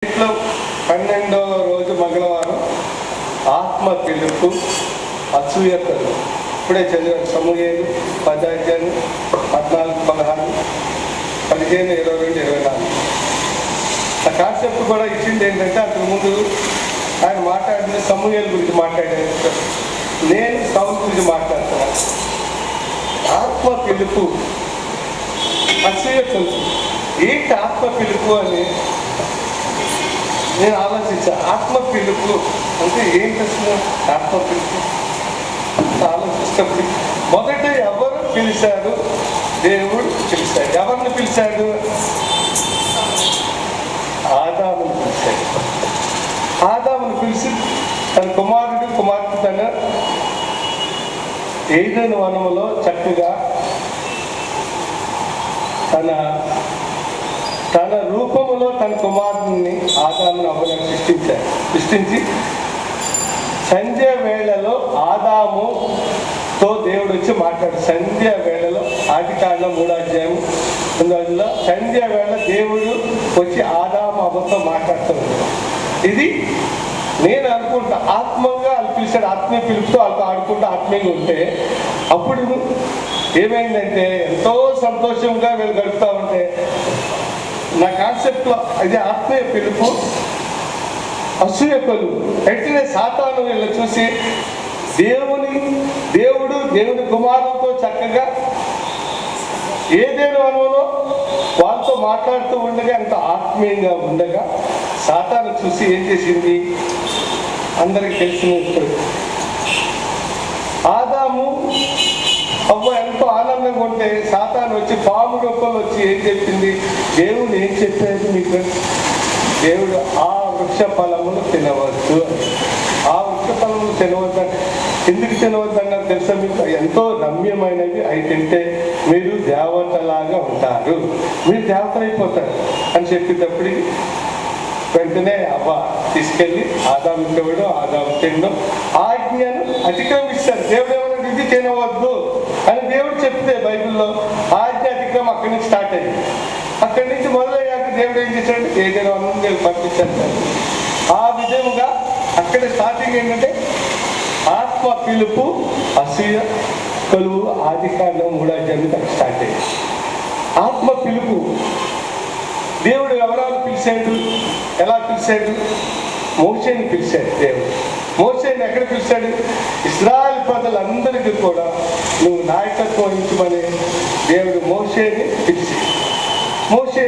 ఇంట్లో 12వ రోజు మంగళవారం ఆత్మ పిలుపు అసూయకలు ఇప్పుడే చదివాను. సమూయేలు 10 14, 16, 15, 22, 24. ఆ కాన్సెప్ట్ కూడా ఇచ్చింది ఏంటంటే, అంతకు ముందు ఆయన మాట్లాడిన సమూయేలు గురించి మాట్లాడారు. నేను సౌలు గురించి మాట్లాడుతున్నాను. ఆత్మ పిలుపు అసూయకలు ఏంటి ఆత్మ పిలుపు అని నేను ఆలోచించాను. ఆత్మ పిలుపు అంటే ఏంటి అసలు? ఆత్మ పిలుపు ఆలోచిస్తప్పుడు మొదట ఎవరు పిలిచాడు? దేవుడు పిలిచాడు. ఎవరిని పిలిచాడు? ఆదామును పిలిచాడు. ఆదామును పిలిచి తన కుమార్తె తన ఏదైనా వనములో చక్కగా తన రూపములో తన కుమారుని ఆదామును అవ్వలను సృష్టించి సంధ్య వేళలో ఆదాముతో దేవుడు వచ్చి మాట్లాడు. సంధ్య వేళలో ఆదికాండం 3:8 సంధ్య వేళ దేవుడు వచ్చి ఆదాము అవ్వతో మాట్లాడుతున్నాడు. ఇది నేను అనుకుంటా ఆత్మగా వాళ్ళు పిలిచాడు. ఆత్మీయ పిలుపుతో వాళ్ళతో ఆడుకుంటూ ఆత్మీయంగా ఉంటే అప్పుడు ఏమైందంటే ఎంతో సంతోషంగా వీళ్ళు గడుపుతూ ఉంటే నా కాన్సెప్ట్లో ఇది ఆత్మీయ పిలుపు అసూయకులు. వెంటనే సాతాను వీళ్ళు చూసి దేవుడి కుమారులతో చక్కగా ఏదేను వనంలో వాళ్ళతో మాట్లాడుతూ ఉండగా ఎంత ఆత్మీయంగా ఉండగా సాతాను చూసి ఏం చేసింది? అందరికి తెలిసిన ఆదాము అవ్వ ఎంతో ఆనందంగా ఉంటే సాతాను వచ్చి పాము రూపంలో వచ్చి ఏం చెప్పింది? దేవుడు ఏం చెప్పాడు మీకు? దేవుడు ఆ వృక్ష ఫలములు తినవద్దు. ఆ వృక్ష ఫలములు తినవద్దని ఎందుకు తినవద్దన్నా తెలుసా మీకు? ఎంతో రమ్యమైనవి అవి తింటే మీరు దేవతలాగా ఉంటారు, మీరు దేవతలైపోతారు అని చెప్పేటప్పటికి వెంటనే అవ్వ తీసుకెళ్ళి ఆదాము ఇవ్వడం, ఆదాము తినడం, ఆజ్ఞను అతిక్రమిస్తారు. దేవుడు ఏమన్నా ఇది తినవద్దు అని దేవుడు చెప్తే బైబిల్లో ఆజ్ఞ అతిక్రమం అక్కడి నుంచి స్టార్ట్ అయింది. అక్కడి నుంచి మొదలయ్యాక దేవుడు ఏం చేశాడు? ఏదైనా అన్నం పంపించాడు. ఆ విధముగా అక్కడ స్టార్టింగ్ ఏంటంటే ఆత్మ పిలుపు అసూయ కొలువు ఆదికాండం 3:8 స్టార్ట్ అయింది. ఆత్మ పిలుపు దేవుడు ఎవరాలు పిలిచాడు? ఎలా పిలిచాడు? మోషేని పిలిచాడు దేవుడు. మోషేని ఎక్కడ పిలిచాడు? ఇశ్రాయేలు ప్రజలందరికీ కూడా నువ్వు నాయకత్వం వహించమని దేవుడు మోషేని పిలిచి మోషే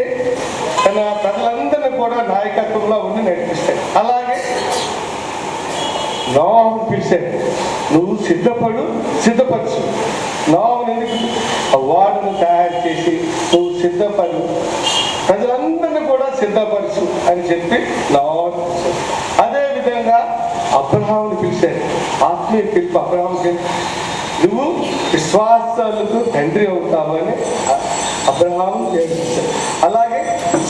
తన ప్రజలందరినీ కూడా నాయకత్వంలో ఉండి నడిపిస్తాడు. అలాగే నోవాహును పిలిచాడు. నువ్వు సిద్ధపరచు. నోవాహును ఎందుకు? వాడును తయారు చేసి నువ్వు సిద్ధపడు, ప్రజలందరినీ కూడా సిద్ధపరచు అని చెప్పి నోవాహును పిలిచాడు. అదేవిధంగా అబ్రహాముని పిలిచాడు. ఆత్మీయ పిలుపు అబ్రహాముకి, నువ్వు విశ్వాసాలకు తండ్రి అవుతావు అని అబ్రహాము పిలిచాడు. అలాగే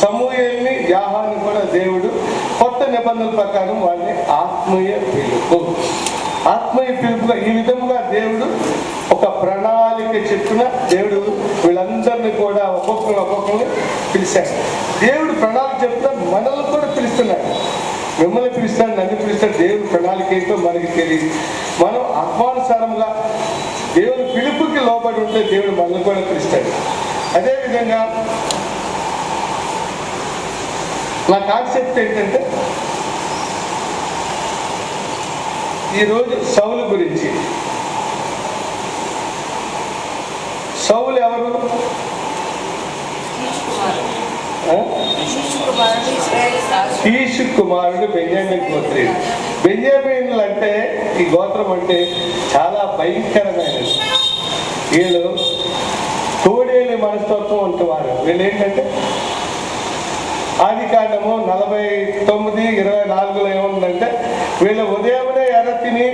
సమూయేలుని యాహాను కూడా దేవుడు కొత్త నిబంధనల ప్రకారం వాళ్ళని ఆత్మీయ పిలుపుగా ఈ విధముగా దేవుడు ఒక ప్రణాళిక చెప్పిన దేవుడు వీళ్ళందరినీ కూడా ఒక్కొక్కరిని పిలిచాడు. దేవుడు ప్రణాళిక చెప్తున్నా మనల్ని కూడా పిలుస్తున్నాడు. మిమ్మల్ని పిలుస్తాడు, నన్ను పిలుస్తాడు. దేవుడు ప్రణాళిక ఏంటో మనకి తెలియదు. మనం ఆహ్వానుసారంగా దేవుని పిలుపుకి లోబడి ఉంటే దేవుడు మనల్ని కూడా పిలుస్తాడు. అదేవిధంగా నా కాన్సెప్ట్ ఏంటంటే ఈరోజు సౌలు గురించి. సౌలు ఎవరు? కీషు కుమారుడు బెన్యామీను గోత్రీయుడు. బెన్యామీనులు అంటే ఈ గోత్రం అంటే చాలా భయంకరమైనది. వీళ్ళు తోడేలి మనస్తత్వం అంటున్నారు. వీళ్ళు ఏంటంటే ఆదికాండము 49:24 ఏముందంటే వీళ్ళు ఉదయమే ఎర్ర తిని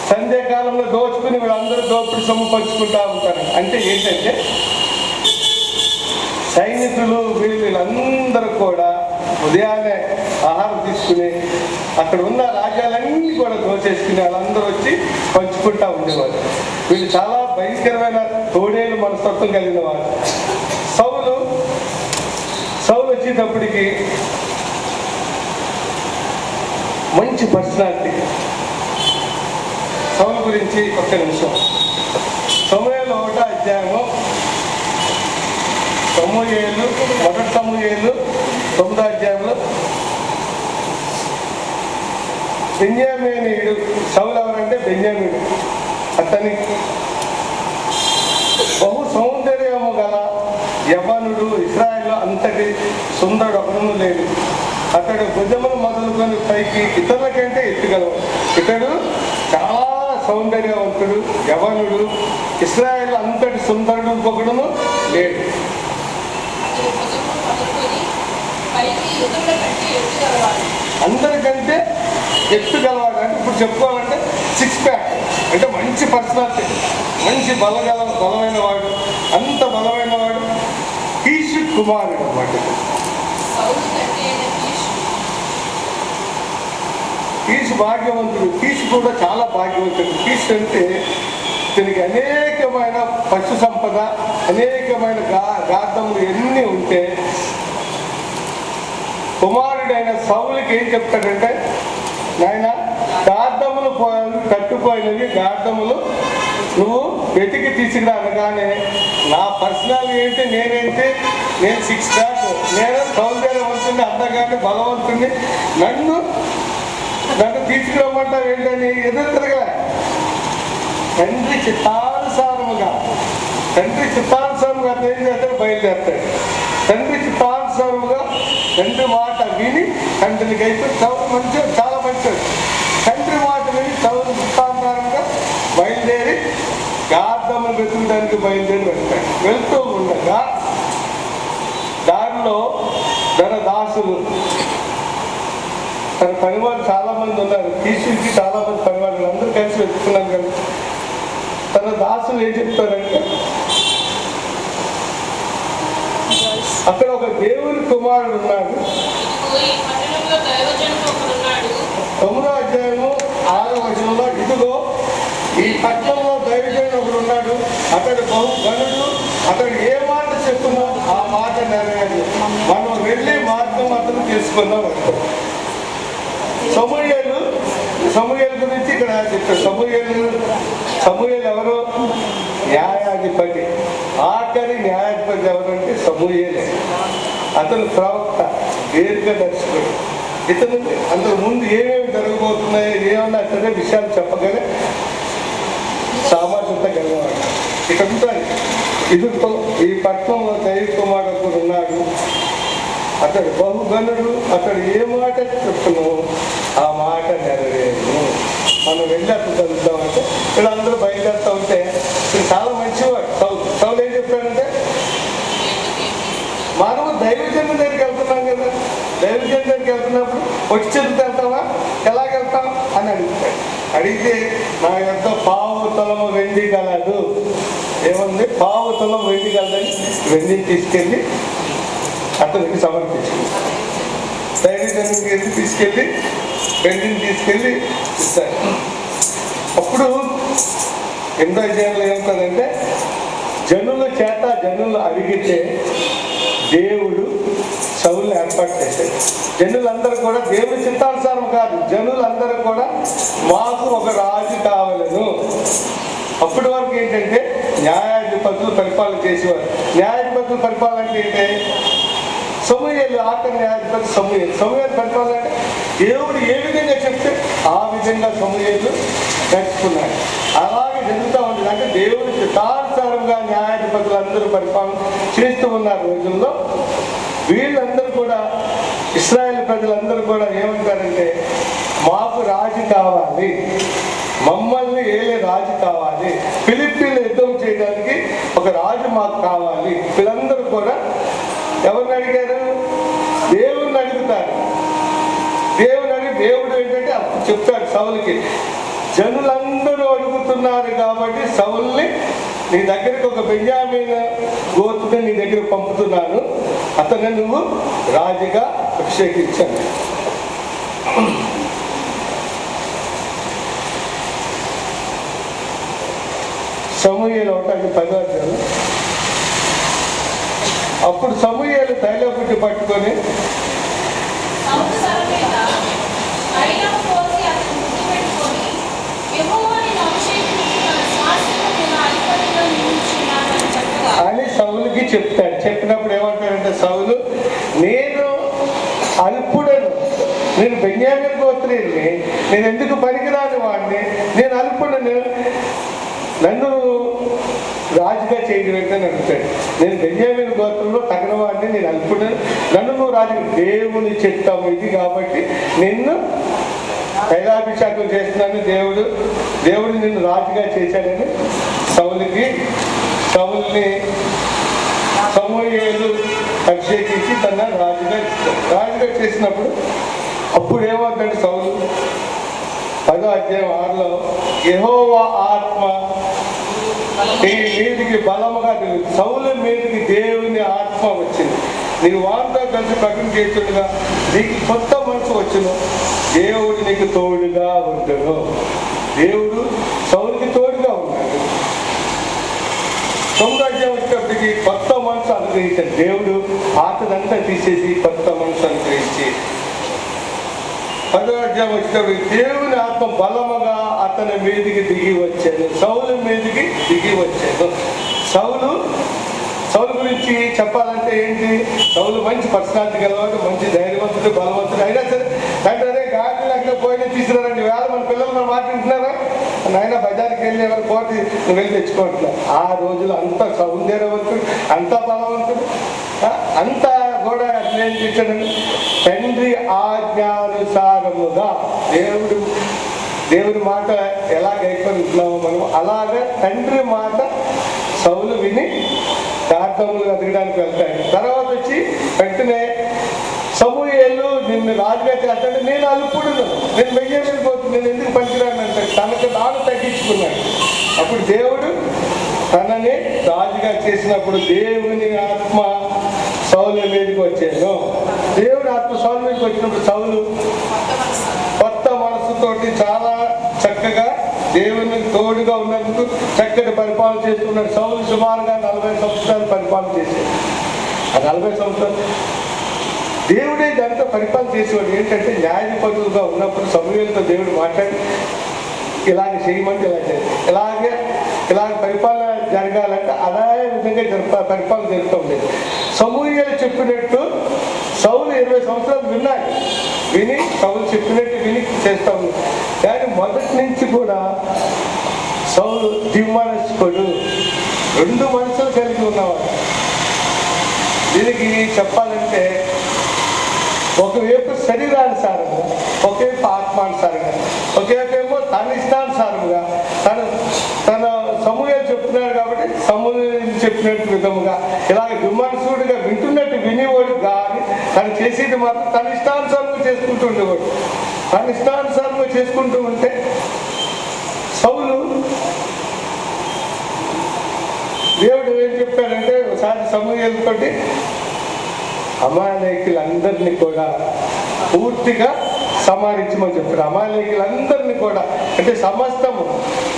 సంధ్యాకాలంలో దోచుకుని వీళ్ళందరూ దోపిడి సొమ్ము పంచుకుంటా ఉంటారు. అంటే ఏంటంటే సైనికులు వీళ్ళందరూ కూడా ఉదయాన్నే ఆహారం తీసుకుని అక్కడ ఉన్న రాజ్యాలన్నీ కూడా దోచేసుకుని వాళ్ళందరూ వచ్చి పంచుకుంటా ఉండేవారు. వీళ్ళు చాలా భయంకరమైన తోడేలు మనస్తత్వం కలిగిన వారు. సౌలు వచ్చేటప్పటికి మంచి పర్సనాలిటీ. సౌలు గురించి ఒక్క నిమిషం. సమూయేలు 1వ అధ్యాయము, సమూయేలు 9వ అధ్యాయంలో బెన్యామీనీయుడు సౌలు ఎవరంటే బెన్యామీనుడు. అతనికి బహు సౌందర్యము గల యవ్వనుడు, ఇశ్రాయేలు అంతటి సుందరుడు ఒకడును లేడు. అతడు భుజములు మొదలుకొని పైకి ఇతరుల కంటే ఎత్తుగలవాడు. ఇతడు చాలా సౌందర్యవంతుడు, యవ్వనుడు, ఇశ్రాయేలు అంతటి సుందరుడు ఒకడును లేడు. అందరికంటే ఎత్తుగలవాడు అంటే ఇప్పుడు చెప్పుకోవాలంటే 6 ప్యాక్ అంటే మంచి పర్సనాలిటీ, మంచి బలమైన వాడు, అంత బలమైన వాడు కీషు కుమారుడు అన్నమాట. కీషు భాగ్యవంతుడు. కీషు కూడా చాలా భాగ్యవంతుడు. కీషు అంటే దీనికి అనేకమైన పశు సంపద, అనేకమైన గార్ధములు ఎన్ని ఉంటే కుమారుడైన సౌలుకి ఏం చెప్తాడంటే, నాయన గార్ధములు కట్టుపోయినవి గార్ధములు నువ్వు వెతికి తీసుకురా అనగానే నా పర్సనాలిటీ ఏంటి, నేనేంటి, నేను 6 ప్యాక్, నేను సౌందర్యవంతుని, అందగాన్ని, బలవంతుని, నన్ను తీసుకురమ్మంటావు ఏంటని ఎదురు తిరగలే. తండ్రి చిత్తానుసారముగా ఏం చేస్తాడు, బయలుదేరుతాడు. తండ్రి చిత్తానుసారముగా తండ్రి మాట విని, తండ్రికి అయితే సౌలు మంచివాడు, చాలా మంచివాడు. తండ్రి మాట విని సౌలు చిత్తానుసారంగా బయలుదేరి గార్ధములు వెతుకడానికి వెళ్తూ ఉండగా దారిలో దాసులు, తన పనివాళ్ళు చాలా మంది ఉన్నారు. కీషుకి చాలా మంది పనివాళ్ళు, అందరూ కలిసి వెతుకున్నాం కదా. తన దాసులు ఏం చెప్తారంటే, అక్కడ ఒక దేవుని కుమారుడు ఉన్నాడు. 9వ అధ్యాయము 6వ వచనంలో, ఇదిగో ఈ పట్టణంలో దైవజనుడు ఒకడు ఉన్నాడు, అతడు బహు ఘనుడు, అతడు ఏ మాట చెప్పునో ఆ మాట నెరవేరు, మనం వెళ్ళి మార్గం అతను తెలుసుకున్నాం. సమూయేలు గురించి ఇక్కడ చెప్తాడు. సమూయేలు ఎవరు? న్యాయాధిపతి. ఆఖరి న్యాయాధిపతి ఎవరంటే సమూయేలే. అతను ప్రవక్త, దీర్ఘదర్శకుడు. ఇతను అంతకు ముందు ఏమేమి జరగబోతున్నాయో ఏమన్నా సరే విషయాలు చెప్పగలే సామర్థ్యత కలిగేవాడు. ఇక్కడ ఉంటాడు. ఇదితో ఈ పట్టణంలో దైవ కుమారుడు ఉన్నాడు, అతడు బహుగనుడు, అతడు ఏ మాట చెప్తును ఆ మాట నెరవేరు. మనం వెళ్ళి అతను చదువుతామంటే ఇక్కడ అందరూ బయలుదేరుతూ ఉంటే చాలా మంచివాడు సౌలు ఏం చెప్తాడంటే, మనము దైవజనుడి దగ్గరికి వెళ్తున్నాం కదా, దైవజనుడి దగ్గరికి వెళ్తున్నప్పుడు వచ్చి చదువుతూ వెళ్తావా, ఎలాగెళ్తాం అని అడుగుతాడు. అడిగితే నా యొక్క 1/4 తులము వెండి కలదు. ఏముంది? 1/4 తులం వెండి కలదని వెండిని తీసుకెళ్ళి అతనికి సమర్పించింది. దైవజనుడికి తీసుకెళ్ళి వెండిని తీసుకెళ్ళి ఇస్తాడు. అప్పుడు 8వ అధ్యాయంలో ఏమవుతుందంటే, జనులు అడిగితే దేవుడు సౌలుని ఏర్పాటు చేశాడు. జనులందరూ కూడా దేవుని చిత్తానుసారం కాదు, జనులందరూ కూడా మాకు ఒక రాజు కావాలను. అప్పటి వరకు ఏంటంటే న్యాయాధిపతులు పరిపాలన చేసేవారు. న్యాయాధిపతులు పరిపాలన అంటే ఏంటంటే సమూయేలు, ఆఖరి న్యాయాధిపతి సమూయేలు పరిపాలన అంటే దేవుడు ఏ విధంగా చెప్తే ఆ విధంగా సమూయేలు నడుచుకున్నాడు. అలాగే జరుగుతూ ఉంటుంది. అంటే దేవుడి చిత్తానుసారంగా న్యాయాధిపతులు అందరూ పరిపాలన చేస్తూ ఉన్నారు రోజుల్లో. వీళ్ళందరూ కూడా, ఇశ్రాయేల్ ప్రజలందరూ కూడా ఏమంటారంటే, మాకు రాజు కావాలి, మమ్మల్ని ఏలే రాజు కావాలి, ఫిలిప్పీలు యుద్ధం చేయడానికి ఒక రాజు మాకు కావాలి. వీళ్ళందరూ కూడా ఎవరిని అడిగారు? దేవుణ్ణి అడుగుతారు. దేవుడు ఏంటంటే అప్పుడు చెప్తాడు సౌలుకి, జనులందరూ అడుగుతున్నారు కాబట్టి సౌలుని నీ దగ్గరికి ఒక బెన్యామీను గోత్రుని నీ దగ్గర పంపుతున్నాను, అతను నువ్వు రాజుగా అభిషేకించాను. సమూయేలు 1:10 అధ్యాయం. అప్పుడు సమూయేలు తైలపుట్టి పట్టుకొని అల్పుడను, నేను బెన్యామీను గోత్రీయుడిని, నేను ఎందుకు పనికిరాని వాడిని, నేను అల్పుడను, నన్ను రాజుగా చేయడం ఏంటని అడుగుతాడు. నేను బెన్యామీను గోత్రంలో తగిన వాడిని, నేను అల్పుడను, నన్ను నువ్వు రాజు, దేవుని చిత్తం ఇది కాబట్టి నిన్ను తైలాభిషేకం చేస్తున్నాను, దేవుడు నిన్ను రాజుగా చేశాడని సౌలుని సమూయేలు అభిషేకించి తన రాజుగా చేసినప్పుడు అప్పుడు ఏమవుతాడు సౌలు 10వ అధ్యాయం 6లో, యెహోవా ఆత్మ నీ మీదికి బలముగా సౌలు మీదికి దేవుని ఆత్మ వచ్చింది, నీ వారితో కలిసి ప్రకటన చేస్తుండగా నీకు కొత్త మనసు వచ్చును, దేవుడు నీకు తోడుగా ఉంటాడు. దేవుడు సౌలుకి తోడుగా ఉన్నాడు. 9వ అధ్యాయం వచ్చేటప్పటికి కొత్త మనసు అనుగ్రహించాడు దేవుడు. పాతదంతా తీసేసి కొత్త మనసు అనుగ్రహించి 10వ అధ్యాయం వచ్చేటప్పటికి దేవుని ఆత్మ బలముగా అతని మీదికి దిగి వచ్చాడు, సౌలు మీదికి దిగి వచ్చాడు. సౌలు గురించి చెప్పాలంటే ఏంటి? సౌలు మంచి పర్సనాలిటీ గలవాడు, మంచి ధైర్యవంతుడు, బలవంతుడు. అయినా సరే తండ్రి గాడి అక్కడ పోయిన తీసుకురారండి, వేళ మన పిల్లలు మనం మాట్లాడుతున్నారా, నాయన బజార్కి వెళ్ళి ఎవరు పోటీ నువ్వు వెళ్ళి తెచ్చుకోవట్లే. ఆ రోజులు అంత సౌందర్యవంతుడు, అంత బలవంతుడు, అంతా కూడా అట్లా ఏం చేశాడండి, తండ్రి ఆజ్ఞానుసారముగా దేవుడి మాట ఎలాగైపోతున్నామో మనం అలాగే తండ్రి మాట సౌలు విని ప్రార్థనలు ఎదగడానికి వెళ్తాడు. తర్వాత వచ్చి వెంటనే సమూయేలు నిన్ను రాజుగా చేస్తాడు, నేను అల్పుడును, నేను వెళ్ళిపోతుంది, నేను ఎందుకు పనికిరాను అంటాడు. తనకు తాను తగ్గించుకున్నాడు. అప్పుడు దేవుడు తనని రాజుగా చేసినప్పుడు దేవుని ఆత్మ సౌలు మీదకి వచ్చాను. దేవుని ఆత్మ సౌలు మీదకి వచ్చినప్పుడు సౌలు కొత్త మనసుతోటి చాలా చక్కగా దేవుని తోడుగా ఉన్నందుకు చక్కటి పరిపాలన చేస్తున్నాడు. సౌలు సుమారుగా 40 సంవత్సరాలు పరిపాలన చేశాడు. ఆ 40 సంవత్సరాలు దేవుడే దాంతో పరిపాలన చేసేవాడు. ఏంటంటే న్యాయాధిపతులుగా ఉన్నప్పుడు సమూయేలుతో దేవుడు మాట్లాడి ఇలాగ చేయమంటే ఇలాగ పరిపాలన జరగాలంటే అదే విధంగా పరిపాలన జరుగుతూ ఉండేది. సమూయేలు చెప్పినట్టు సౌలు 20 సంవత్సరాలు విని సౌలు చెప్పినట్టు విని చేస్తూ ఉంది. కానీ మొదటి నుంచి కూడా సౌలు దివ్మనస్కుడు, 2 మనసులు కలిగి ఉన్నవాడు. దీనికి చెప్పాలంటే ఒకవైపు శరీరానుసారంగా, ఒకవైపు ఆత్మానుసారంగా, ఒకవైపేమో తన ఇష్టానుసారంగా తన సమూహం చెప్తున్నాడు కాబట్టి సమూహం చెప్పినట్టు విధముగా ఇలాగ దుర్మనసుడిగా వింటున్నట్టు వినేవాడు కానీ తను చేసేది మాత్రం తన ఇష్టానుసారంగా చేసుకుంటూ ఉండేవాడు. తన ఇష్టానుసారంగా చేసుకుంటూ ఉంటే సౌలు దేవుడు ఏం చెప్పాడంటే ఒకసారి సమూహేలుతోటి అమాలేకులందరినీ కూడా పూర్తిగా సంహరించమని చెప్పారు. అమాలేకులందరినీ కూడా అంటే సమస్తము,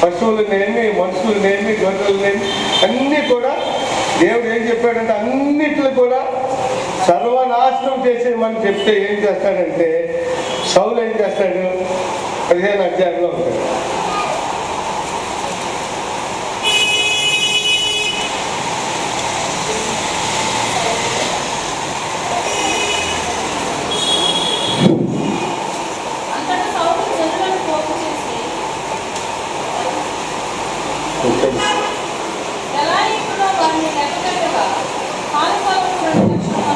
పశువులనేమి, మనుషులనేమి, గొర్రెలనేమి అన్నీ కూడా దేవుడు ఏం చెప్పాడంటే అన్నిట్లు కూడా సర్వనాశనం చేసేయమని చెప్తే ఏం చేస్తాడంటే సౌలు ఏం చేస్తాడు? 15వ అధ్యాయంలో ఉంటాడు.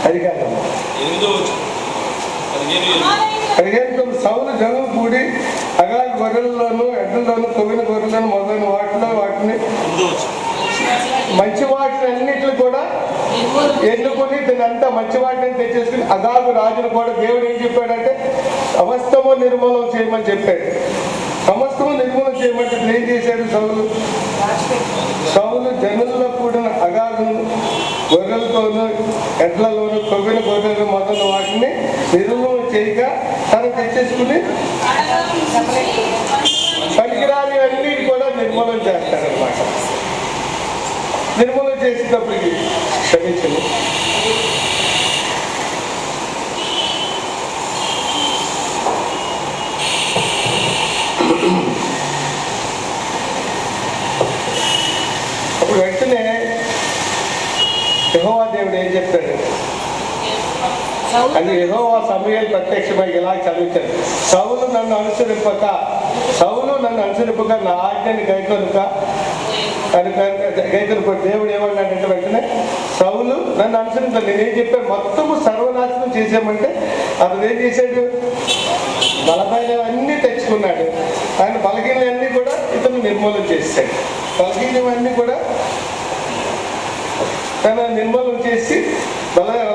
అది కాదమ్మా, 15 సౌలు జనం కూడి అగాలి గొర్రెల్లోనూ ఎడ్లలోనూ కొవ్విన గొర్రెలను మొదలైన వాటిని మంచి వాటిని అన్నిట్లు కూడా ఎన్నుకొని దీని అంతా మంచి వాటిని తెచ్చేసుకుని అగాగు రాజును కూడా దేవుడు ఏం చెప్పాడంటే సమస్తము నిర్మూలన చేయమని చెప్పాడు. సమస్తము నిర్మూలన చేయమంటే ఏం చేశాడు సౌలు జనుల్లో కూడిన అగాగును గొర్రెలతోనూ ఎడ్లలోనూ కొవ్విన గొర్రెలు మొదలైన వాటిని నిర్మూలన చేయక తను తెచ్చేసుకుని పనికిరాని అన్ని కూడా నిర్మూలన చేస్తాడనమాట. నిర్మూలన చేసేటప్పటికి క్షమించండి, అప్పుడు వెంటనే యెహోవా దేవుడు ఏం చెప్తాడు? అని యెహోవా సమూయేలు ప్రత్యక్షమై ఇలా చదివించాడు. సౌలు నన్ను అనుసరింపక నా ఆజ్ఞని గైకొనుక దేవుడు ఏమన్నాడంటే వెంటనే సౌలు నన్ను అనుసరించాలి, నేనేం చెప్పాను మొత్తము సర్వనాశనం చేసామంటే అతను ఏం చేశాడు, బలమైనవన్నీ తెచ్చుకున్నాడు. ఆయన బలహీనవన్నీ కూడా ఇతను నిర్మూలన చేశాడు. బలహీనవన్నీ కూడా తన నిర్మూలన చేసి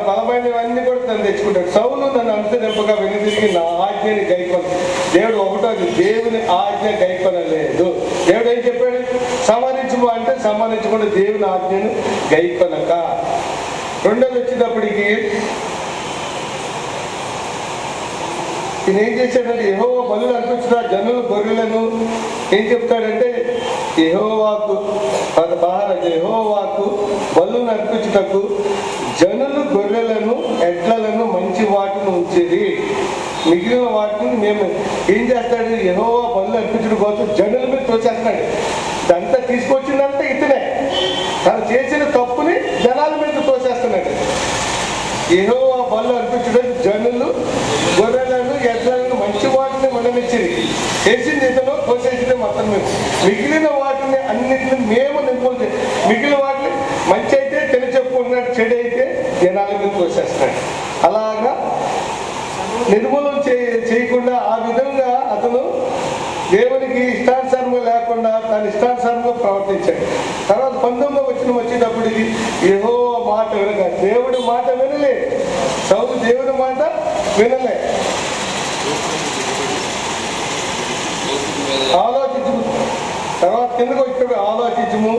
బలమైనవన్నీ కూడా తను తెచ్చుకుంటాడు. సౌలు నన్ను అనుసరింపగా వెనుదిరిగి నా ఆజ్ఞని గైకొన. దేవుడు ఒకటోది, దేవుని ఆజ్ఞ గైకొనలేదు. దేవుడు ఏం చెప్పాడు, సమానించుము అంటే సమానించకుండా దేవుని ఆజ్ఞను గైకొనక. రెండోది వచ్చేటప్పటికి ఈయన ఏం చేశాడంటే యెహోవా బలులు అర్పించిన జనులు గొర్రెలను ఏం చెప్తాడంటే యెహోవాకు బలులను అర్పించుటకు జనులు గొర్రెలను ఎడ్లను మంచి వాటిని ఉంచేది, మిగిలిన వాటిని మేము ఏం చేస్తాడు, యెహోవా బలులు అర్పించడం కోసం జనుల మీద తోచేస్తున్నాడు. ఇదంతా తీసుకొచ్చిందంటే ఇతనే తను చేసిన తప్పుని జనాల మీద తోసేస్తున్నాడు. యెహోవా బలులు అర్పించడం జనులు గొర్రెలను ఎడ్లను మంచి వాటిని ఉండనిచ్చింది, చేసింది ఇతను, తోసేసింది మొత్తం మేము. మిగిలిన వాటిని అన్నింటిని మేము నిర్మూలన, మిగిలిన వాటిని మంచి అయితే చెప్పుకుంటున్నాడు, చెడు అయితే జనాల మీద తోసేస్తున్నాడు. అలాగా నిర్మూలన చేయకుండా ఆ విధంగా అతను దేవునికి ఇష్టానుసారంగా లేకుండా తన ఇష్టానుసారంగా ప్రవర్తించాడు. తర్వాత 19వ వచనం వచ్చేటప్పటికి యెహోవా మాట వినగా, దేవుడి మాట వినలే సౌలు, దేవుడి మాట వినలే. ఆలోచించు, తర్వాత కిందకు వచ్చేటప్పుడు ఆలోచించము,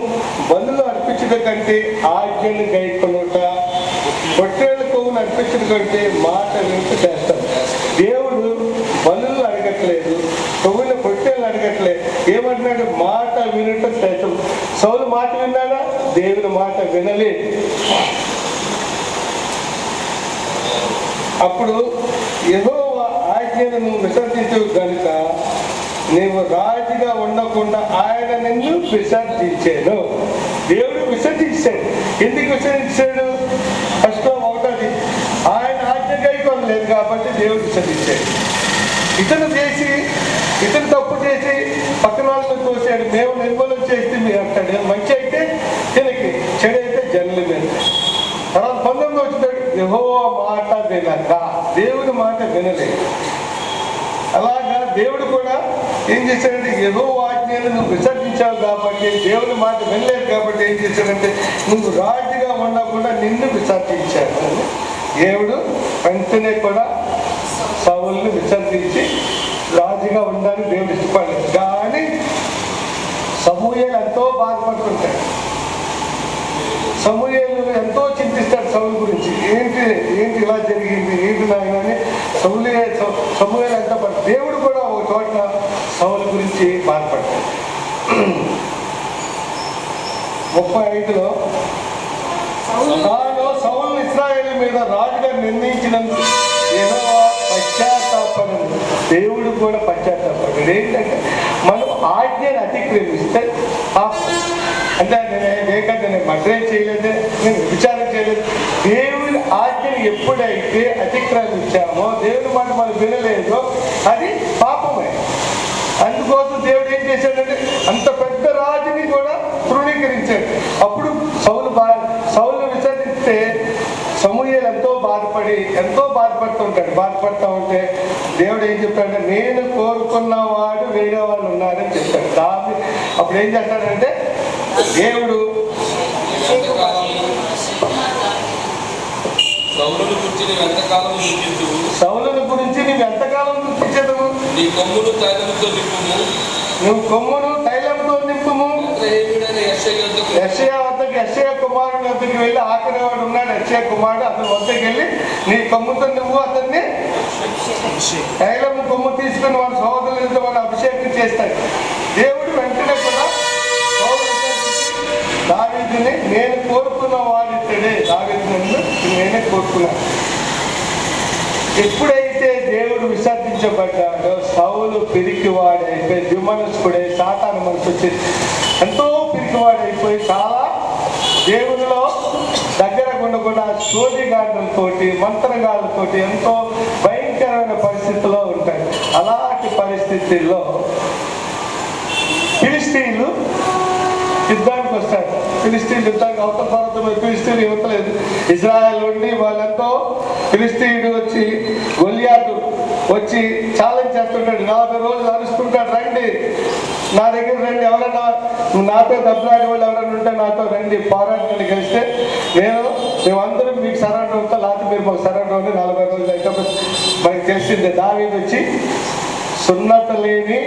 బలులు అర్పించడం కంటే ఆజ్ఞలు గైకొనుట, పొట్టేళ్ల కొవ్వును అర్పించడం కంటే మాట వినుట చేస్తాం. దేవుడు బలులు అడగట్లేదు, కొవ్వున పొట్టేళ్ళు అడగట్లేదు, ఏమంటున్నాడు, మాట వినుట శ్రేష్టం. సౌలు మాట విన్నాడా, దేవుని మాట వినలేదు. అప్పుడు యెహోవా ఆజ్ఞను విసర్జించు కనుక నీవు రాజుగా ఉండకుండా ఆయన నిన్ను విసర్జించాడు. దేవుడు విసర్జించాడు. ఎందుకు విసర్జించాడు, ఫస్ట్ ఒకటి ఆయన ఆజ్ఞ గైకొనలేదు కాబట్టి దేవుడు విసర్జించాడు. ఇతను తప్పు చేసి పక్కన వాళ్ళని తోసాడు, మేము నిర్మూలన చేస్తే మీరు అంటాడు, మంచి అయితే తినకి, చెడు అయితే జనుల మీద. తర్వాత 19 వచ్చాడు, యెహోవా మాట వినక, దేవుని మాట వినలేదు. అలాగా దేవుడు కూడా ఏం చేశాడంటే యెహోవా ఆజ్ఞను నువ్వు విసర్జించావు కాబట్టి, దేవుని మాట వినలేదు కాబట్టి ఏం చేశాడంటే నువ్వు రాజుగా ఉండకుండా నిన్ను విసర్జించాడు. దేవుడు వెంటనే కూడా సౌలుని విసర్జించి రాజుగా ఉండడానికి దేవుడు ఇష్టపడలేదు. కానీ సమూయేలు ఎంతో బాధపడుతుంటాడు, సమూయేలు ఎంతో చింతిస్తాడు సౌలు గురించి. ఏంటి ఇలా జరిగింది, ఏంటి నాయన అని సమూయేలు ఎంతో దేవుడు కూడా ఒక చోట సౌలు గురించి బాధపడతాడు. 35లో సౌలు ఇశ్రాయేలు మీద రాజుగా నిర్ణయించినందుకు యెహోవా పశ్చాత్తాపడను. దేవుడు కూడా పశ్చాత్తాపడు. ఏంటంటే మనం ఆజ్ఞను అతిక్రమిస్తే పాపం. అంటే నేను మర్డర్ చేయలేదు, నేను విచారణ చేయలేదు. దేవుని ఆజ్ఞను ఎప్పుడైతే అతిక్రమించామో, దేవుని మాట మనం వినలేదో అది పాపమే. అందుకోసం దేవుడు ఏం చేశాడంటే అంత పెద్ద రాజుని కూడా తృణీకరించాడు. అప్పుడు సౌలును విసర్జిస్తే సమూయేలు ఎంతో బాధపడుతూ ఉంటే దేవుడు ఏం చెప్పాడంటే నేను కోరుకున్నవాడు వేరే వాళ్ళు ఉన్నారని చెప్పాడు. అప్పుడు ఏం చేస్తాడంటే దేవుడు సౌలును గురించి నువ్వు ఎంతకాలం దుఃఖించదు, నువ్వు కొమ్మును తైలంతో నింపుము. యెషయా కుమారుని వద్దకు వెళ్ళి, ఆఖరి వాడు ఉన్నాడు యెషయా కుమారుడు, అతని వద్దకు వెళ్ళి నీ కొమ్ముతో నువ్వు అతన్ని తైలము కొమ్ము తీసుకుని వాళ్ళ సహోదరులతో వాళ్ళు అభిషేకం చేస్తాడు. దేవుడు వెంటనే కూడా దావీదుని నేను కోరుకున్న వాడితేనే, దావీదు నేనే కోరుకున్నాను. ఎప్పుడైతే దేవుడు విసర్జించబడ్డాడో సౌలు పిరికివాడైపోయి, ద్విమనస్కుడై, సాతాను మనసు వచ్చి ఎంతో పిరికివాడైపోయి చాలా దేవునిలో దగ్గరకు ఉండకుండా సోదిగాళ్ళతోటి మంత్రగాళ్ళతోటి ఎంతో భయంకరమైన పరిస్థితిలో ఉంటాయి. అలాంటి పరిస్థితుల్లో ఫిలిష్తీయులు యుద్ధానికి వస్తాడు. ఫిలిష్తీయులు యుద్ధానికి అవతల పర్వతం ఫిలిష్తీయులు ఇవ్వట్లేదు. ఇజ్రాయెల్ ఉండి వాళ్ళంతా ఫిలిష్తీయుడు వచ్చి గొలియాతు వచ్చి ఛాలెంజ్ చేస్తుంటాడు. 40 రోజులు అరుస్తుంటాడు, రండి నా దగ్గర రండి, ఎవరన్నా నాతో దెబ్బలాడే వాళ్ళు ఎవరైనా ఉంటే నాతో రండి, పోరాటండి, గెలిస్తే మేమందరం మీకు సరెండర్ అవుతా, లేకపోతే మీరు మాకు సరెండర్ అవుతుంది. 40 రోజులు అయితే మనకి తెలిసిందే. దావీదు వచ్చి సున్నత లేని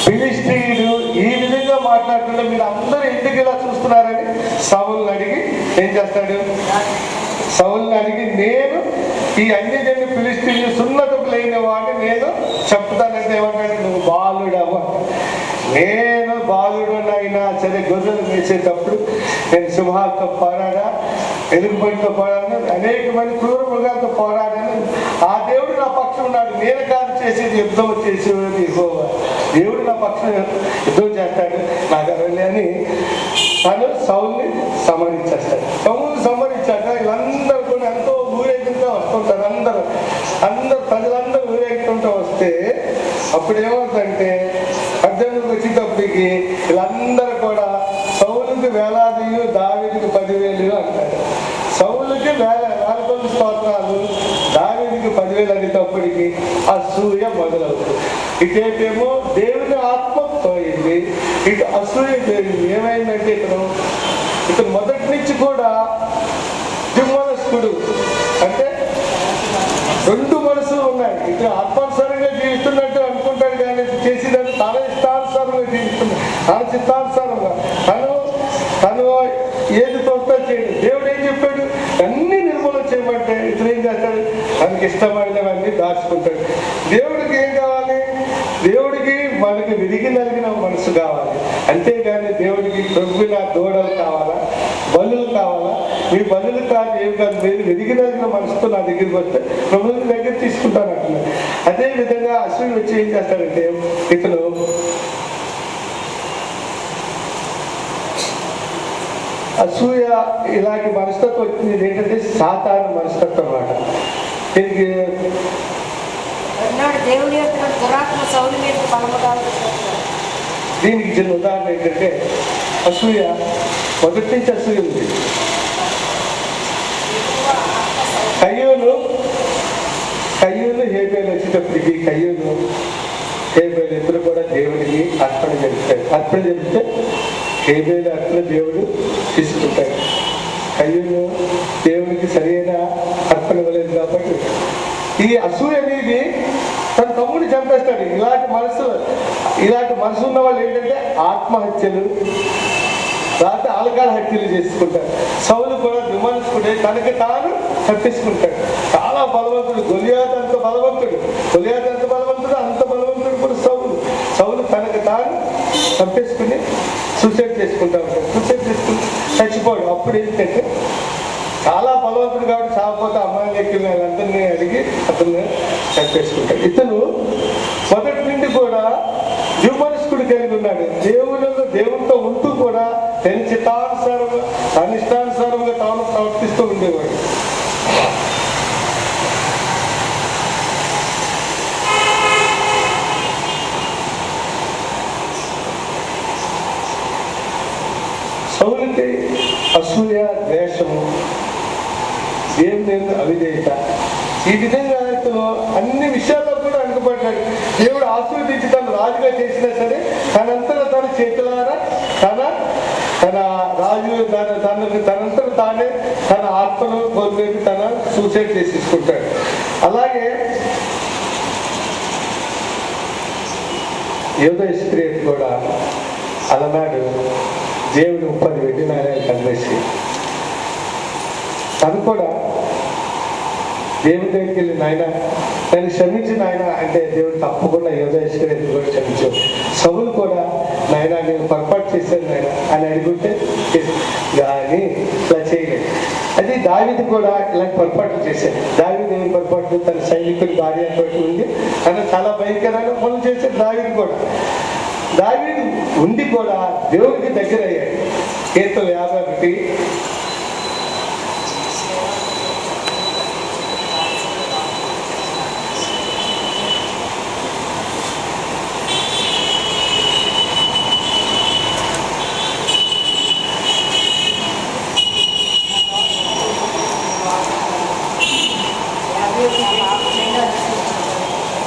ఫిలిష్తీయుడు ఈ విధంగా మాట్లాడుతుంటే మీరు అందరూ ఎందుకు ఇలా చూస్తున్నారని సౌలుని అడిగి ఏం చేస్తాడు? సౌలుని అడిగి నేను ఈ అన్యజనుల ఫిలిష్తీయులు సున్నత లేని వాడిని నేను చెప్తానంటే ఏమంటాడు? నువ్వు బాలుడవు. నేను బాలుడునైనా సరే గొర్రెలు వేసేటప్పుడు నేను సింహాలతో పోరాడా, ఎలుగుబంటితో పోరాడాను, అనేక మంది క్రూర మృగాలతో పోరాడాను. ఆ దేవుడు నా పక్షం ఉన్నాడు. నేను కాదు చేసేది, యుద్ధం చేసేవాడు యెహోవా. దేవుడు నా పక్షం యుద్ధం చేస్తాడు నాకు అవన్నీ అని తను సౌలుని సంహరించేస్తాడు. సౌలుని సంహరించాక వీళ్ళందరూ కూడా ఎంతో ఊరేగింతో వస్తుంటారు. అందరూ ప్రజలందరూ ఊరేగుతుంటూ వస్తే అప్పుడు ఏమవుతుందంటే 18 వచ్చేటప్పటికి వీళ్ళందరూ కూడా సౌలుకి వేలాదియు దావీదుకి 10,000 అంటారు. సౌలుకి వేల కొద్ది స్తోత్రాలు, దావీదుకి 10,000 అనేటప్పటికి అసూయ మొదలవుతుంది. ఇటేమో దేవుని ఆత్మ పోయింది, ఇటు అసూయ జరిగింది. ఏమైందంటే ఇతను మొదటి నుంచి కూడా దిమ్మనస్కుడు, అంటే 2 మనసులు ఉన్నాయి. ఇటు ఆత్మానుసారంగా జీవిస్తున్నట్టు అనుకుంటాడు, కానీ చేసేదాన్ని తన ఇష్టానుసారంగా జీవిస్తున్నాడు. తన చిత్తానుసారంగా తను ఏది తోస్తా చేయడు. దేవుడు ఏం చెప్పాడు? అన్ని నిర్మూలన చేయమంటే ఇతను ఏం చేస్తాడు? తనకి ఇష్టమైనవన్నీ దాచుకుంటాడు. దేవుడికి ఏం కావాలి? దేవుడికి మనకి విరిగి నలిగిన మనసు కావాలి. అంతేగాని దేవుడికి ప్రొగ్గిన దూడలు కావాలా, బలులు కావాలా? మీ బలులు కాదు, ఏం కాదు, మీరు విరిగి నలిగిన మనసుతో నా దగ్గరికి వస్తే ప్రభుత్వం దగ్గర తీసుకుంటాను అంటున్నాడు. అదే విధంగా అసూయ వచ్చి ఏం చేస్తాడంటే ఇతను అసూయ ఇలాంటి మనస్తత్వం వచ్చింది. ఏంటంటే సాతాను మనస్తత్వం అన్నమాట. దీనికి చిన్న ఉదాహరణ ఏంటంటే అసూయ మొదటి నుంచి అసూయ ఉంది. కయ్యూను హేబేలు వచ్చేటప్పటికి హేబేలు ఇద్దరు కూడా దేవుడికి అర్పణ జరిపితే హేబేలు అర్పణ దేవుడు తీసుకుంటాడు. కయ్యూను దేవుడికి సరైన అర్పణ ఇవ్వలేదు కాబట్టి ఈ అసూయ అనేది తన తమ్ముడిని చంపేస్తాడు. ఇలాంటి మనసు ఉన్న వాళ్ళు ఏంటంటే ఆత్మహత్యలు, రాత్రి ఆలకాల హత్యలు చేసుకుంటారు. సౌలు కూడా దిమ్మనస్కుడే, తనకి తాను తప్పించుకుంటాడు. చాలా బలవంతుడు. గొలియాతు అంత బలవంతుడు, అంత బలవంతుడు కూడా సౌలు తనకి తాను తప్పించుకుని సూసైడ్ చేసుకుంటా ఉంటాడు. సూసైడ్ చేసుకుని చచ్చిపోడు. అప్పుడు ఏంటంటే చాలా బలవంతుడు కాబట్టి చావపోతే అమ్మాయిని ఎక్కిన వాళ్ళందరినీ అడిగి అతన్ని చంపేసుకుంటాడు. ఇతను మొదటి నుండి కూడా దిమ్మనస్కుడు కలిగి ఉన్నాడు. దేవునితో ఉంటూ కూడా తన ఇష్టానుసారంగా తాను ప్రవర్తిస్తూ ఉండేవాడు. సౌలుకి అసూయ, ద్వేషము, దేవుని అవిధేయత, ఈ విధంగా ఇతను అన్ని విషయాల్లో కూడా అణుకుపడ్డాడు. దేవుడు ఆశీర్వదించి తను రాజుగా చేసినా సరే తనంతట తన చేతులారా తన రాజు తనంతట తానే తన ఆత్మను కోల్పోయి తన సూసైడ్ చేసేసుకుంటాడు. అలాగే యూదా ఇస్కరియోతు కూడా అలనాడు దేవుడు 30 వెండి నాణేలు కనివేసి తను కూడా దేవుడి దగ్గరికి వెళ్ళి నాయన నన్ను క్షమించిన ఆయన అంటే దేవుడు తప్పకుండా యూదా ఇస్కరియోతు కూడా క్షమించు. సౌలు కూడా నాయన నేను పొరపాటు చేశాను నాయన అని అడుగుంటే కానీ ఇలా చేయలేదు. అది దావీదు కూడా ఇలాంటి పొరపాట్లు చేశాడు. దావీదు ఏం పొరపాటు? తన సైనికుడి భార్య తోటి ఉంది, తను చాలా భయంకరమైన పనులు చేశాడు. దావీదు ఉండి కూడా దేవుడికి దగ్గర అయ్యాడు. కీర్తన 51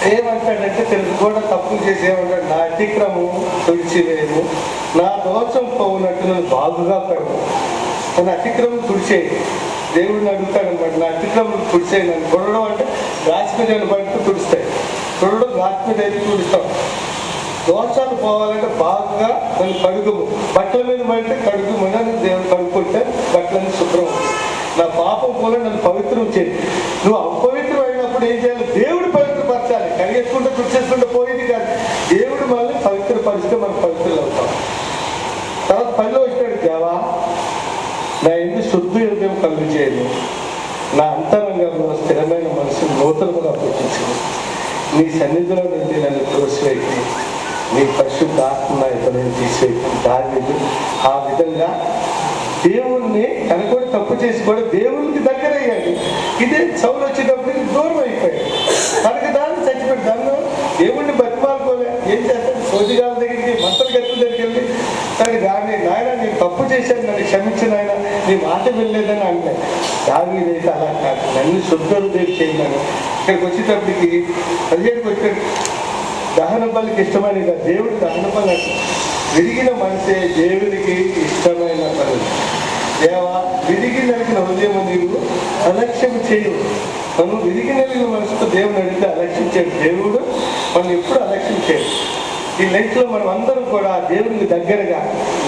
ఏమంటాడంటే తెలుగు కూడా తప్పులు చేసి ఏమంటాడు, నా అతిక్రమం తుడిచివేయము, నా దోషం పోవునట్టు నన్ను బాగుగా పడు. తన అతిక్రమం తుడిచేయి. దేవుడిని అడుగుతాడనమాట, నా అతిక్రమం తుడిచేయి. నన్ను కొడడం అంటే గాచి మీద పడుతూ తుడుస్తాయి, కొడడం గాచి మీద అయితే తుడుస్తాం. దోషాలు పోవాలంటే బాగా నన్ను కడుగుము, బట్టల మీద పడితే కడుగుమని దేవుడు కడుక్కుంటే బట్టలన్నీ శుభ్రం. నా పాపం పోలే నన్ను పవిత్రం చేయి. నువ్వు అపవిత్రం అయినప్పుడు ఏం చేయాలి? దేవుడు పవిత్రపరచాలి. కడిగేసుకుంటే తుడిచేసుకుంటే పోయేది కాదు. దేవుడు మనల్ని పవిత్రపరిస్తే మనం పవిత్రులు అవుతాం. తర్వాత పనిలో వచ్చినాడు, దేవా నా ఎందుకు శుద్ధ హృదయం కలుగు చేయను, నా అంతరంగంలో స్థిరమైన మనసు నూతనముగా పుట్టించను, నీ సన్నిధిలో నుండి నన్ను త్రోసివేయి, నీ పరిశుద్ధ ఆత్మ ఇతరులను తీసివేయటం. దావీదు ఆ విధంగా దేవుణ్ణి తన కూడా తప్పు చేసి కూడా దేవునికి దగ్గర అయ్యాడు. ఇదే సౌలు వచ్చేటప్పటికి దూరం అయిపోయాడు. తనకి దాన్ని చచ్చిపోయాడు. దాన్ని దేవుణ్ణి బతిమాలుకోలే. ఏం చేస్తాడు? సోదిగాల దగ్గరికి, మంత్రగత్తుల దగ్గరికి వెళ్ళి తనకి దాన్ని, నాయన నేను తప్పు చేశాను, నన్ను క్షమించిన ఆయన, నీ మాట వెళ్ళలేదని అంటే. దావీదైతే అలా కాదు, నన్ను శుద్ధ హృదయం చేయమని. ఇక్కడికి వచ్చేటప్పటికి 17కి వచ్చాడు. దహన బలికి ఇష్టమైన దేవుడు దహన బలి విరిగిన మనసే దేవునికి ఇష్టమైన పని. దేవా విరిగి నలిగిన హృదయం నీవు అలక్ష్యం చేయు. మనం విరిగి నలిగిన మనసుతో దేవుని అడిగితే అలక్ష్యించాడు దేవుడు, మనం ఎప్పుడు అలక్ష్యం చేయడు. ఈ లైఫ్లో మనం అందరం కూడా దేవునికి దగ్గరగా,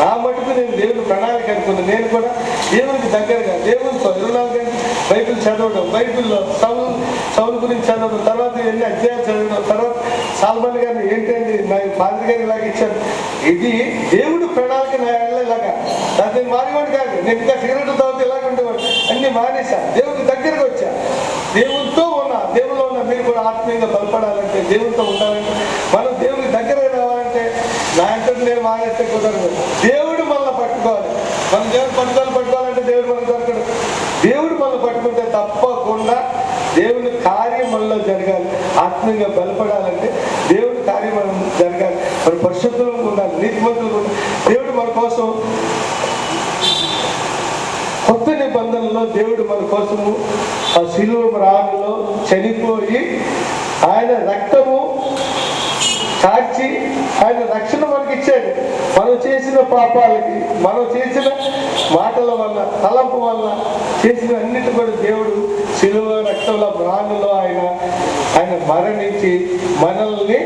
నా మటుకు నేను దేవుని ప్రణాళిక అనుకున్నాను, నేను కూడా దేవునికి దగ్గరగా దేవునితో 24 గంటలు బైబిల్ చదవడం, బైబిల్లో సౌలు గురించి చదవడం, తర్వాత ఎన్ని అధ్యాయాలు చదవడం, తర్వాత సాల్మన్ గారిని ఏంటండి నా ఫాదర్ గారు ఇలాగ ఇచ్చారు. ఇది దేవుడు ప్రణాళిక నా ఇలాగా. దాన్ని నేను మానేవాడు కాదు. నేను ఇంకా సిగరెట్లు తాగితే ఇలాగ ఉండేవాడు. అన్ని మానేసా, దేవునికి దగ్గరగా వచ్చా, దేవునితో ఉన్నా. దేవుల్లో ఉన్న మీరు కూడా ఆత్మీయంగా బలపడాలంటే, దేవునితో ఉండాలంటే, మనం దేవునికి దగ్గర రావాలంటే నా ఇంట్లో నేను మానేస్తే కుదరదు. దేవుడు మనల్ని పట్టుకోవాలి. మనం దేవుడు పట్టుకోవాలంటే దేవుడు మనకు దొరకడు. దేవుడు మనల్ని పట్టుకుంటే తప్పకుండా దేవుని కార్యం మనలో జరగాలి. ఆత్మీయంగా బలపడాలంటే దేవుడి కార్యం మనం జరగాలి. మన పరిశుద్ధులు ఉండాలి, నీతిమంతులు ఉండాలి. దేవుడు మన కోసం కొత్త నిబంధనలో దేవుడు మన కోసము ఆ శిలువ రాళ్ళలో చనిపోయి ఆయన రక్తము కాచి ఆయన రక్షణ మనకి ఇచ్చాడు. మనం చేసిన పాపాలకి, మనం చేసిన మాటల వల్ల, తలంపు వల్ల చేసిన అన్నిటి కూడా దేవుడు శిలువ రక్తంలో ప్రాణులో ఆయన మరణించి మనల్ని,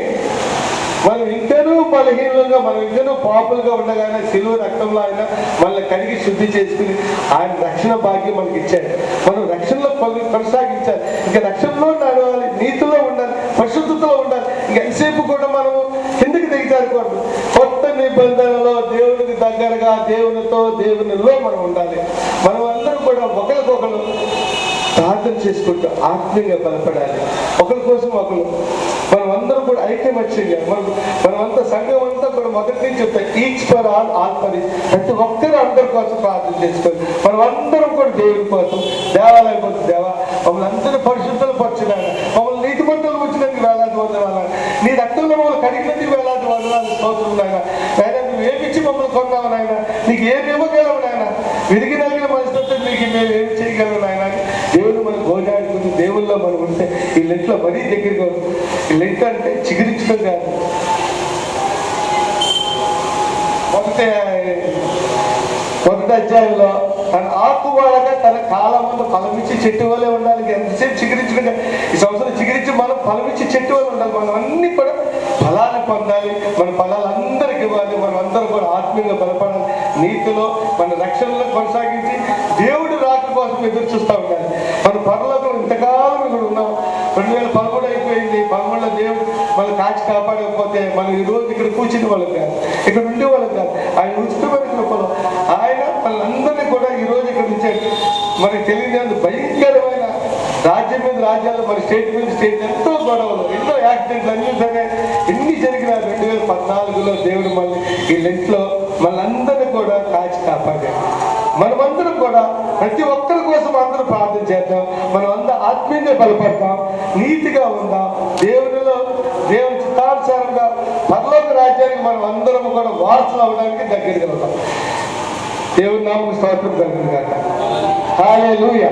మనం ఇంకనూ బలహీనంగా, మనం ఇంకనూ పాపులుగా ఉండగానే శిలువ రక్తంలో ఆయన మనల్ని కడిగి శుద్ధి చేసుకుని ఆయన రక్షణ భాగ్యం మనకి ఇచ్చాడు. మనం రక్షణలో కొనసాగించాలి. ఇంకా రక్షణలో నడవాలి, నీతిలో ఉండాలి, పరిశుద్ధతలో ఉండాలి. ఇంకా ఎంతసేపు కూడా మనం కిందకి దిగజారకూడదు. కొత్త నిబంధనలో దేవునికి దగ్గరగా, దేవునితో దేవునిలో మనం ఉండాలి. మనం అందరం కూడా ఒకరికొకరు ప్రార్థన చేసుకుంటూ ఆత్మీయంగా బలపడాలి. ఒకరి కోసం ఒకరు, మనం అందరం కూడా ఐక్యమత్యంగా, మనమంతా సంఘం అంతా కూడా మొదటి నుంచి చెప్తాం, each for all for each. ప్రతి ఒక్కరు అందరి కోసం ప్రార్థన చేసుకోవాలి. మనం అందరం కూడా దేవుడి కోసం, దేవాలయం కోసం, దేవా మమ్మల్ని అందరూ పరిశుద్ధులు పరచున్నాను, మమ్మల్ని నీతిమంతులు వచ్చినందుకు వేలాది వందనాలు, నీ రక్తంలో మమ్మల్ని కడిగినందుకు వేలాది వందనాలు, స్తోత్రం నాయన. నాయన నువ్వు ఏమిచ్చి మమ్మల్ని కొన్నావు నాయన, నీకు ఏమి ఇవ్వగలవు నాయన, విరిగి నలిగిన మనసుతో నీకు మేము ఏమి చేయగలవు నాయన. దేవుడు మనం గోజాడుకుంటూ దేవుల్లో మనం ఉంటే ఈ లెంట్లో మరీ దగ్గరగా ఉంది. ఈ లెంట్ అంటే చిగురించడం కాదు. మొదటి అధ్యాయంలో తన ఆకు వాడగా తన కాలం ముందు ఫలమిచ్చి చెట్టు వల్లే ఉండాలి. ఎంతసేపు చిగురించడం, ఈ సంవత్సరం చిగురించి మనం ఫలమిచ్చి చెట్టు వల్ల ఉండాలి. మనం అన్ని కూడా ఫలాన్ని పొందాలి. మన ఫలాలు అందరికి ఇవ్వాలి. మనం అందరం కూడా ఆత్మీయంగా బలపడాలి. నీతిలో మన రక్షణలో కొనసాగించి దేవుడు రాక కోసం ఎదురు చూస్తూ ఉండాలి. మన పరలోకం ఇంతకాలం ఇక్కడ ఉన్నాం. 2013 అయిపోయింది. 13లో దేవుడు మనం కాచి కాపాడకపోతే మనం ఈ రోజు ఇక్కడ కూర్చుని వాళ్ళకి కాదు, ఇక్కడ ఉండే వాళ్ళకి కాదు. ఆయన ఉచితమైన కృపలో ఆయన వాళ్ళందరినీ కూడా ఈ రోజు ఇక్కడ ఉంచాడు. మనకి తెలియదు భయంకరమైన రాజ్యం మీద రాజ్యాలు, మన స్టేట్ మీద స్టేట్ ఎంతో గొడవలు, ఎన్నో యాక్సిడెంట్లు అన్నీ సరే ఎన్ని జరిగినా 2014లో దేవుడు మళ్ళీ ఈ లెంట్లో మనందరినీ కూడా కాచి కాపాడాడు. మనమందరం కూడా ప్రతి ఒక్కరి కోసం అందరూ ప్రార్థన చేద్దాం. మనం అందరూ ఆత్మీయంగా బలపడతాం, నీతిగా ఉందాం, దేవునిలో దేవుని చిత్తానుసారంగా పరలోక రాజ్యానికి మనం అందరం కూడా వారసులు అవడానికి దగ్గరగా ఉంటాం. దేవుని నామముకు స్తోత్రం కలుగును గాక. హల్లెలూయా.